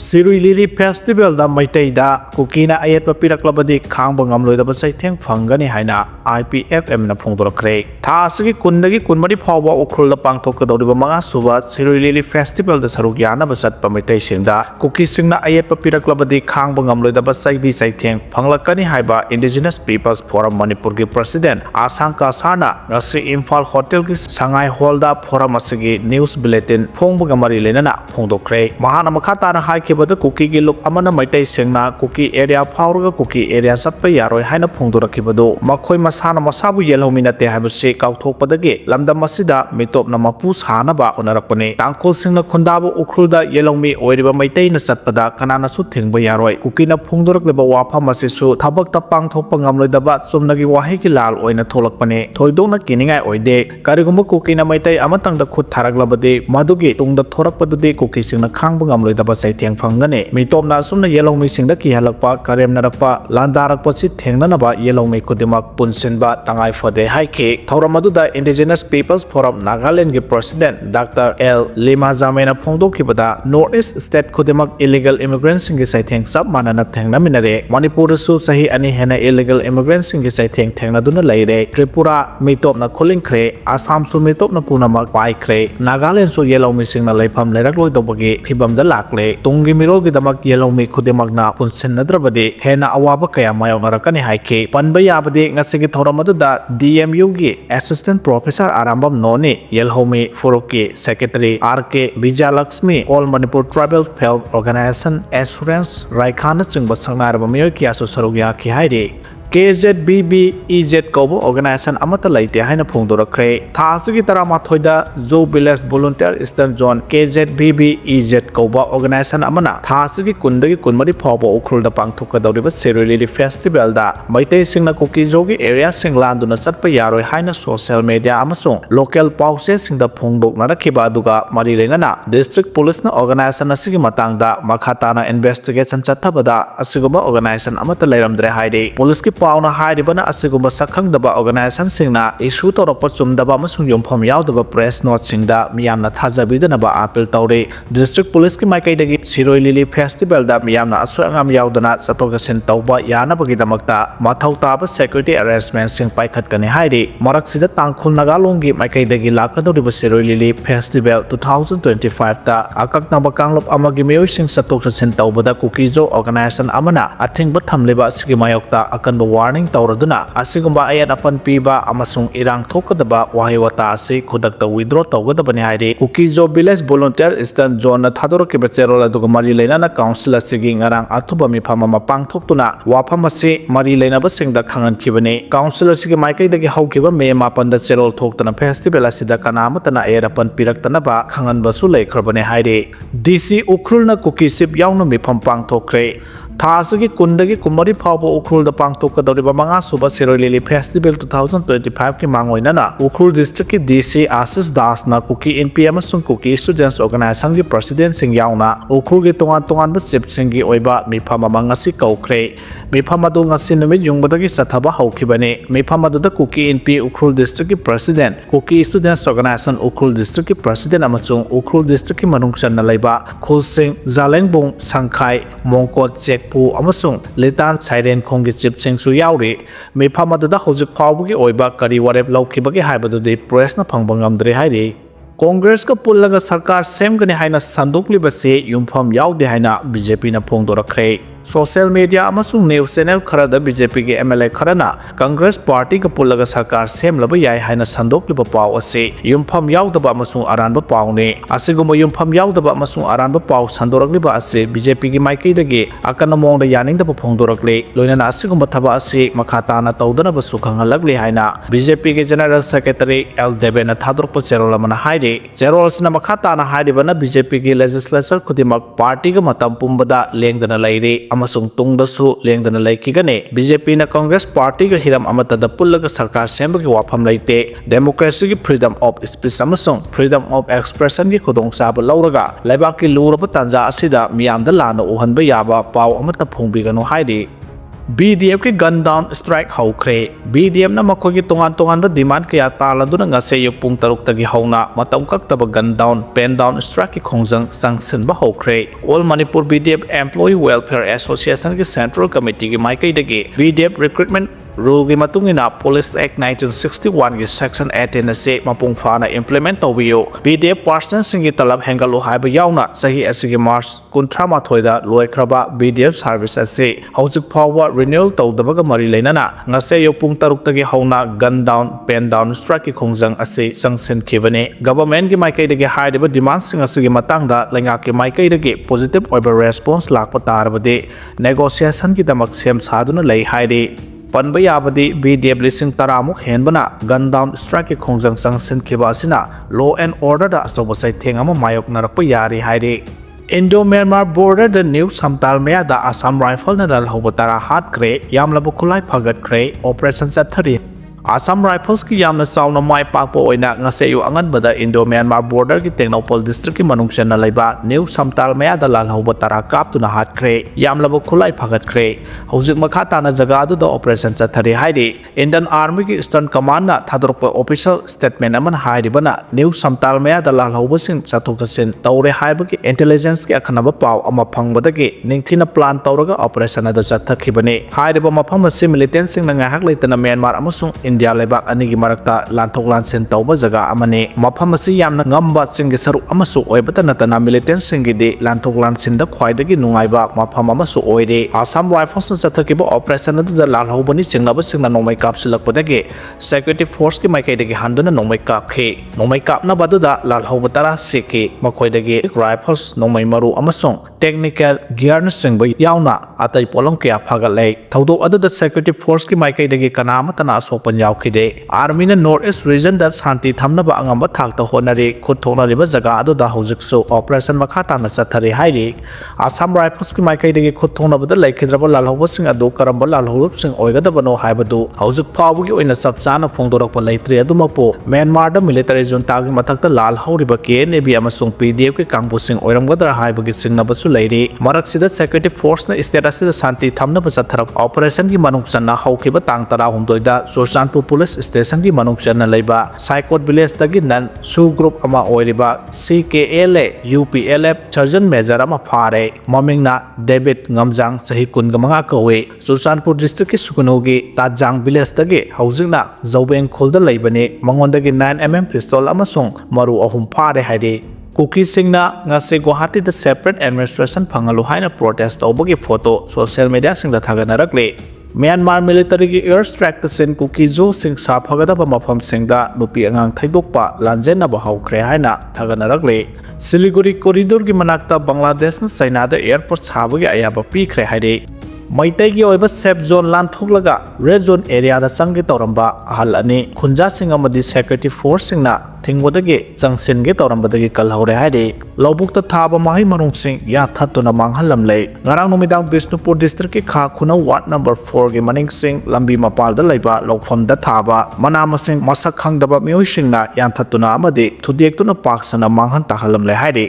Sirui Lili Festival da Meitei da Kuki na ayetpa piraklabadi khangba ngamloidaba saitheng phangani haina IPFM na phongdorakre tha asigi kundagi kunmari phawba ukhulda pangthokadoriba manga suba Sirui Lili Festival da saruk yanaba satpa Meitei singda Kuki singna ayetpa piraklabadi khangba ngamloidaba saibi saitheng phanglakani haiba Indigenous Peoples Forum Manipur gi President Asangka Sana ngasi Imphal Hotel gi Sangai Hall da forum asigi news bulletin phongba gamari lenana phongdokre mahana makhatana haikibada Kuki gi luk amana Meitei singna Kuki area phawraga Kuki area satpa yaroi haina phongdorakibadu makhoi masana masabu yelhominate haibase kauthokpadagi lamdam asida mitopna mapu sanaba honarakpani tangkhul singna khundabu ukhulda yelongmi oiriba Meitei na satpada kanana su thingba yaroi Kuki na phongdorakleba wafam asisu thabakta pangthokpa ngamloidaba chumnagi wahi ki lal oina tholakpani thoidona kiningai oide karigumba Kuki na Meitei amatangda khut tharaglabadi madugi tungda thorakpadudi Kuki singna khangba ngamloidaba saitheng phangani mitopna asumna yelongmi singda ki halakpa karemnarakpa landarakpa si thengnanaba yelongmi kudimak punsinba tangai phode haike thauramadu Indigenous Peoples Forum Nagaland gi President Dr. L. Lima Jamena phongdokibada North East State kudimak illegal immigrants singi saitheng sab manana thengnaminare Manipur su sahi ani hena illegal immigrants singi saitheng thengnaduna laire Tripura mitopna khulingkhre Assam su mitopna punamak paikhre Nagaland su yelongmi singna leifam lerakloi dobagi phibamda lakle tungi mirol gi damak yelongmi khudimagna punsinnadrabadi hena awaba kaya mayongnarakani haike panba yabadi ngasigi thauramadu DMU gi Assistant Professor Arambam Noni Yelhomi Furuki Secretary RK Vijayalakshmi All Manipur Tribal Health Organization Assurance Raikana chingba sangnaraba miyoy kiasu sarugya ki haire KZBB EZ Kobo Organization Amata Laite Haina Phongdorakre Thasigi Taramathoida Zo Village Volunteer Eastern Zone KZBB EZ Kobo Organization Amana Thasigi Kundagi Kunmari Phawba Ukhulda Pangthokadoriba Sirui Lili Festival da Meitei singna Kuki Zogi area singlanduna satpa yaroi haina social media amasung local pause singda phongdoknarakhiba aduga mari lenana district police na organization asigi matangda makhatana investigation chathabada asiguma organization amata leiramdre haide police ki pauna hairibana asigumba sakhangdaba organization singna issue torokpa chumdaba amasung yompham yaudaba press note singda miyamna thajabidanaba appeal tawre district police ki maikaidagi Sirui Lili Festival da miyamna aswangam yaudana satogasin tawba yanabagi damakta mathau taba security arrangement sing paikhatkani haire maraksida tangkhul nagalongi maikaidagi lakadoriba Sirui Lili Festival 2025 da akaknaba kanglop amagi miyoi sing satoksasin tawbada Kukizo organization amana athingba thamleba asigi mayokta akanba warning tauraduna asigumba ayat apan piba amasung irang thokadaba wahi wata ase khudakta withdraw tawgadabani haire Kukizo Village Volunteer Eastern Zone na thadorokiba cherol aduga mari leinana council asigi ngarang athuba mifam ama pangthoktuna wafam ase mari leinaba singda khangankibani council asigi maikaidagi haukiba May 8 da cherol thoktana festival asida kanamatana ayat apan piraktanaba khanganbasu leikhrbani haire DC ukhulna Kuki sip yauna mifam pangthokre Thasagi kundagi kumari phawba ukhulda pangthokadoriba manga suba Sirui Lili Festival 2025 ki mangoinana Ukhul District ki DC Ashish Das na Kuki NP amasung Kuki Students Organization gi President sing yauna Ukhul gi tongan chief singi oiba mifam ama ngasi kaukhre mifam adu ngasi numit yungbadagi sathaba haukibani mifam adu da Kuki NP Ukhul District ki President Kuki Students Organization Ukhul District ki President amasung Ukhul District ki manungsan na laiba Khul Singh Zalengbong Sangkhai Mongkot Chekpu amasung Litan Siren Khonggi Chief Singh su yauri mifam adu da hojik phawbagi oiba kari warep laukibagi haibadudi press na phangba ngamdre haire Congress ka pullaga sarkar semgani haina sandokliba se yumpham yaude haina BJP na phongdorakre Social media amasung news channel kharada BJP ge MLA kharana Congress Party ka pullaga sarkar semlaba yai haina sandokliba paw ase yumpham yaudaba amasung aranba pawne asiguma yumpham yaudaba amasung aranba paw sandorakliba ase BJP ge maikaidagi akana mongda yaningdaba phongdorakle loinana asiguma thaba ase makhatana tawdana ba sukhangalakle haina BJP ge General Secretary L Devena thadorpa cherol amana haire cherol sina makhatana hairibana BJP ge legislature kudimak party ga matam pumbada lengdana laire amasung tungdasu lengdana laikigane BJP na Congress Party ga hiram amatada pullaga sarkar sembagi wafam laite democracy gi freedom of speech amasung freedom of expression gi khudong saba lauraga laibaki luraba tanja asida miyamda lana uhanba yaba paw amata phongbigano haide BDF की gun down strike हौख्रे BDF ना मखोगी तोंगान तोंगान demand कया तालादुना ngase yuk pung taruk tagi hauna matam kaktaba gun down pen down strike ki khongjang sanction ba hौख्रे All Manipur BDF Employee Welfare Association ki Central Committee ki maikai dagi BDF recruitment rule gi matungina Police Act 1961 gi section 18 na se mapung phana implement tawbiyo BDF person singi talab hengalu haiba yauna sahi asigi March 13 da loikraba BDF service ase haujuk phawa renewal tawdabaga mari leinana ngase yopung taruk tagi hauna gun down pen down strike ki khongjang ase sanction khibane government gi maikai dagi haiba demand sing asigi matangda lenga ki maikai dagi positive oiba response lakpa tarbade negotiation ki damak sem saduna lei haire Panba yabadi BDF lising taramuk henbana gun down strike ki khongjang sanction khiba asina law and order da asoba sai thengama mayok narakpa yari haire Indo-Myanmar border the new samtal mea da Assam rifle na dal hobotara haigre yamlabu khulai phagat khre operation sathari Assam Rifles ki yamna sauna mai pakpo oina ngase yu angan bada Indo-Myanmar border ki Tengnopol district ki manungchen na laiba new samtal mea da lal hobo tara kap tuna hat khre yamlabo khulai phagat khre hojik makha ta na jaga du da operation chathari haidi Indian Army ki Eastern Command na thadorpa official statement aman haidi bana new samtal mea da lal hobo sing chathokasin tawre haiba ki intelligence ki akhanaba paw ama phangbada ki ningthina plan tawraga operation da chathakibane haidi ba mafam asi militant sing na ngahak leitana Myanmar amasung India lebak anigi marakta lanthok lansen tawba jaga amane mafam asi yamna ngamba singi saru amasu oibata natana militant singi de lanthok lansin da khwaidagi nungaiba mafam amasu oire Assam Rifles na chathakiba operation da lal hobani singlaba singna nomai kapsilakpadagi security force ki maikai dagi handuna nomai kapkhe nomai kapna baduda lal hobatara siki makhoidagi rifles nomai maru amasung technical gear na singba yauna atai polong kya phagalai thodok adada security force ki maikai dagi kanama tana asopan yaukide army na north east region da shanti thamna ba angamba thakta honari khuthona riba jaga adu da hojik so operation makha ta na chathari hairi Assam Rifles ki maikai dagi khuthona bada laikhidraba lalhoba sing adu karamba lalhorup sing oigadabano haibadu hojik phawgi oina sabchana phongdorakpa leitri adumapo Myanmar da military junta gi mathakta lal horiba KNB amasung PDF ki kangbu sing oiramgadra haibagi singna basu leiri maraksida security force na status da shanti thamna ba chatharak operation ki manungchanna haukiba tang tara humdoi da Sursanpur police station ki manungchanna leiba Saikot village dagi nan su group ama oiriba CKLA UPLF sergeant major ama phare mamingna David Ngamjang sahi kungamanga kawe Sursanpur district ki sukunogi Tajang village dagi haujingna Zawbeng khul da leibani mangondagi 9mm pistol amasung maru ahum phare haide Kuki singna ngase Guwahati da separate administration phangalu haina protest tawbagi photo social media singda thaganarakle Myanmar military ki air strike sin Kuki zo sing sa phagadaba mafam singda nupi angang thaidokpa lanjena ba haukhre haina thaganarakle Siliguri corridor ki manakta Bangladesh na China da airport sabagi ayaba pikre haide Meitei ki oiba safe zone lanthoklaga red zone area da changi tawramba ahal ani khunja sing amadi security force singna thingwodagi changsinge tawrambadagi kalhaure haide lobukta thaba mahi marung sing ya thatuna manghalam lei ngarang numidang Bishnupur district ki kha khuna ward number 4 gi maning sing lambi mapal da leiba lokpham da thaba manama sing masak khangdaba mioi singna yan thatuna amadi thudektuna paksana manghan tahalam lei haide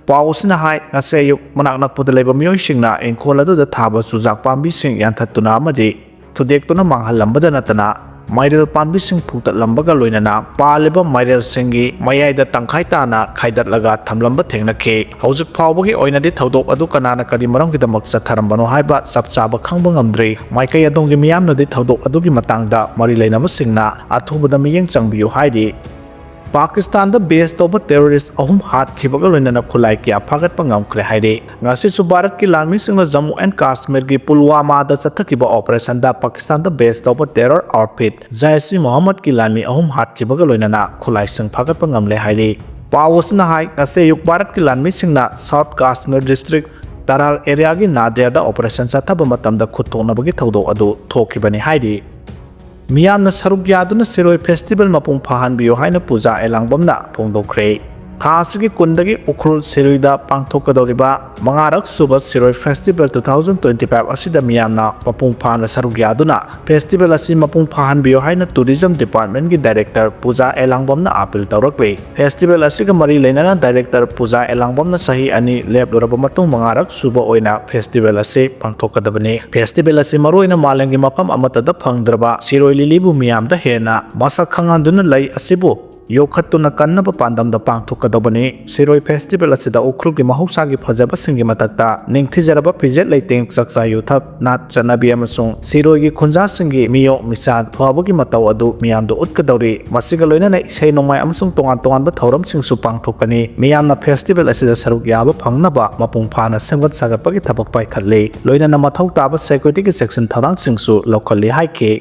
pausina hai ngase yuk manakna pud leiba mioi singna engkholadu da thaba sujak pambi sing yan thatuna amadi thudektuna manghalam bada natana Mairel Pambi sing Putat Lambaga Loinana, Paliba Mairel Singi, Mayada Tangkaitana, Kaidat Laga, Tamlamba Tengnake, Hojik Pawagi Oinadi Todok Adukanana Kadimarang Vidamak Satarambano Haiba, Sapsaba Kangbangandre, Maikaya Dongi Miam no de Todok Adugi Matangda, Marilena Musingna, Atuba Miyang Changbiu Haidi. Pakistan da base toba terrorist ahum hat khibaga loinana khulai kya phagat pangam kre haide ngasi su Bharat ki lammi singna Jammu and Kashmir ki Pulwama da chathakiba operation da Pakistan da base toba terror outfit Jaish Muhammad ki lammi ahum hat khibaga loinana khulai sing phagat pangam le haide pawusna hai ngase yuk Bharat ki lammi singna South Kashmir district Taral area gi Nader da operation chathaba matam da khutona bagi thodok adu thokibani haide Miyamna saruk yaduna Siroi festival mapung phahan biyo haina puja elangbamna phongdokre ꯊꯥ ꯑꯁꯤꯒꯤ ꯀꯨꯟꯗꯒꯤ ꯎꯈ꯭ꯔꯨꯜ ꯁꯤꯔꯣꯏꯗ ꯄꯥꯡꯊꯣꯛꯀꯗꯧꯔꯤꯕ ꯃꯉꯥꯔꯛ ꯁꯨꯕ ꯁꯤꯔꯣꯏ festival 2025 ꯑꯁꯤꯗ ꯃꯤꯌꯥꯝꯅ ꯃꯄꯨꯡ ꯐꯥꯅ ꯁꯔꯨꯛ ꯌꯥꯗꯨꯅ festival ꯑꯁꯤ ꯃꯄꯨꯡ ꯐꯥꯍꯟꯕꯤꯌꯨ ꯍꯥꯏꯅ ꯇꯨꯔꯤꯖꯝ ꯗꯤꯄꯥꯔꯠꯃꯦꯟꯠꯀꯤ ꯗꯥꯏꯔꯦꯛꯇꯔ ꯄꯨꯖꯥ ꯑꯦꯂꯥꯡꯕꯝꯅ ꯑꯄꯤꯜ ꯇꯧꯔꯛꯂꯤ꯫ ꯐꯦꯁꯇꯤꯚꯦꯜ ꯑꯁꯤꯒ ꯃꯔꯤ ꯂꯩꯅꯅ ꯗꯥꯏꯔꯦꯛꯇꯔ ꯄꯨꯖꯥ ꯑꯦꯂꯥꯡꯕꯝꯅ ꯆꯍꯤ 2 ꯂꯦꯞꯂꯨꯔꯕ ꯃꯇꯨꯡ ꯃꯉꯥꯔꯛ ꯁꯨꯕ ꯑꯣꯏꯅ ꯐꯦꯁꯇꯤꯚꯦꯜ ꯑꯁꯤ ꯄꯥꯡꯊꯣꯛꯀꯗꯕꯅꯤ꯫ ꯐꯦꯁꯇꯤꯚꯦꯜ ꯑꯁꯤ ꯃꯔꯨꯑꯣꯏꯅ ꯃꯥꯂꯦꯝꯒꯤ ꯃꯐꯝ ꯑꯃꯠꯇꯗ ꯐꯪꯗ꯭ꯔꯕ ꯁꯤꯔꯣꯏ ꯂꯤꯂꯤꯕꯨ ꯃꯤꯌꯥꯝꯗ ꯍꯦꯟꯅ ꯃꯁꯛ ꯈꯪꯍꯟꯗꯨꯅ ꯂꯩ ꯑꯁꯤꯕꯨ ꯌꯣꯛꯈꯠꯇꯨꯅ ꯀꯟꯅꯕ ꯄꯥꯟꯗꯝꯗ ꯄꯥꯡꯊꯣꯛꯀꯗꯕꯅꯤ꯫ ꯁꯤꯔꯣꯏ ꯐꯦꯁꯇꯤꯚꯦꯜ ꯑꯁꯤꯗ ꯎꯈ꯭ꯔꯨꯜꯒꯤ ꯃꯍꯧꯁꯥꯒꯤ ꯐꯖꯕꯁꯤꯡꯒꯤ ꯃꯊꯛꯇ ꯅꯤꯡꯊꯤꯖꯔꯕ ꯐꯤꯖꯦꯠ ꯂꯩꯇꯦꯡ ꯆꯥꯛꯆꯥ ꯌꯨꯊꯛ ꯅꯥꯠ ꯆꯠꯅꯕꯤ ꯑꯃꯁꯨꯡ ꯁꯤꯔꯣꯏꯒꯤ ꯈꯨꯟꯖꯥꯁꯤꯡꯒꯤ ꯃꯤꯑꯣꯛ ꯃꯤꯆꯥꯟ ꯐꯕꯒꯤ ꯃꯇꯧ ꯑꯗꯨ ꯃꯤꯌꯥꯝꯗ ꯎꯠꯀꯗꯧꯔꯤ꯫ ꯃꯁꯤꯒ ꯂꯣꯏꯅꯅ ꯏꯁꯩ ꯅꯣꯡꯃꯥꯏ ꯑꯃꯁꯨꯡ ꯇꯣꯉꯥꯟ ꯇꯣꯉꯥꯟꯕ ꯊꯧꯔꯝꯁꯤꯡꯁꯨ ꯄꯥꯡꯊꯣꯛꯀꯅꯤ꯫ ꯃꯤꯌꯥꯝꯅ ꯐꯦꯁꯇꯤꯚꯦꯜ ꯑꯁꯤꯗ ꯁꯔꯨꯛ ꯌꯥꯕ ꯐꯪꯅꯕ ꯃꯄꯨꯡ ꯐꯥꯅ ꯁꯦꯝꯒꯠ ꯁꯥꯒꯠꯄꯒꯤ ꯊꯕꯛ ꯄꯥꯏꯈꯠꯂꯤ꯫ ꯂꯣꯏꯅꯅ ꯃꯊꯧ ꯇꯥꯕ ꯁꯦꯀ꯭ꯌꯨꯔꯤꯇꯤꯒꯤ ꯆꯦꯛꯁꯤꯟ ꯊꯧꯔꯥꯡꯁꯤꯡꯁꯨ ꯂꯧꯈꯠꯂꯤ ꯍꯥꯏꯈꯤ꯫